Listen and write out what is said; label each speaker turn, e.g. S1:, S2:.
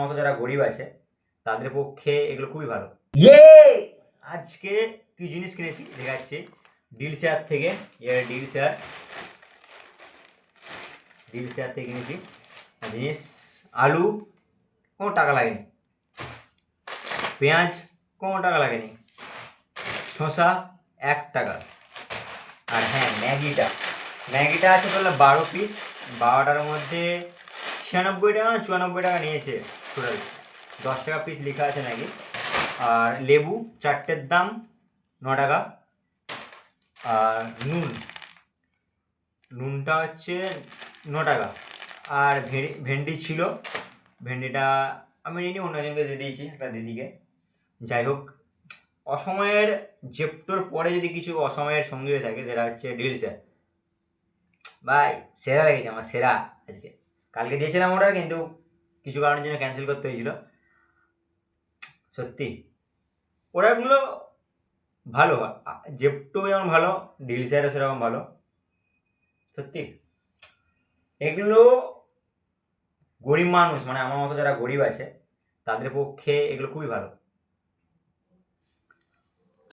S1: মতো যারা গরিব আছে তাদের পক্ষে এগুলো খুবই ভালো। ইয়ে আজকে কি জিনিস কিনেছি দেখাচ্ছি ডিল শেয়ার থেকে। ডিল শেয়ার থেকে কিনেছি জিনিস। আলু কোনো টাকা লাগেনি, পেঁয়াজ কোনো টাকা লাগেনি, শসা 1 টাকা। আর হ্যাঁ, ম্যাগিটা আছে বললে 12 পিস। 12টার মধ্যে 96 টাকা না 94 টাকা নিয়েছে টোটাল। 10 টাকা পিস লেখা আছে ম্যাগি। আর লেবু 4টের দাম 9 টাকা। আর নুনটা হচ্ছে 9 টাকা। আর ভেন্ডি ছিল, ভেন্ডিটা আমি নিইনি, অন্যজনকে দিয়ে দিয়েছি, একটা দিদিকে। যাই হোক, অসময়ের জেপ্টোর পরে যদি কিছু অসময়ের সঙ্গী হয়ে থাকে সেটা হচ্ছে ডিল শেয়ার। ভাই সেরা লেগেছে আমার, সেরা। আজকে কালকে দিয়েছিলাম অর্ডার, কিন্তু কিছু কারণের জন্য ক্যান্সেল করতে হয়েছিল। সত্যি প্রোডাক্টগুলো ভালো, জেপ্টো যেমন ভালো, ডিল শেয়ারও সেরকম ভালো। সত্যি এগুলো গরিব মানুষ, মানে আমার মতো যারা গরিব আছে তাদের পক্ষে এগুলো খুবই ভালো।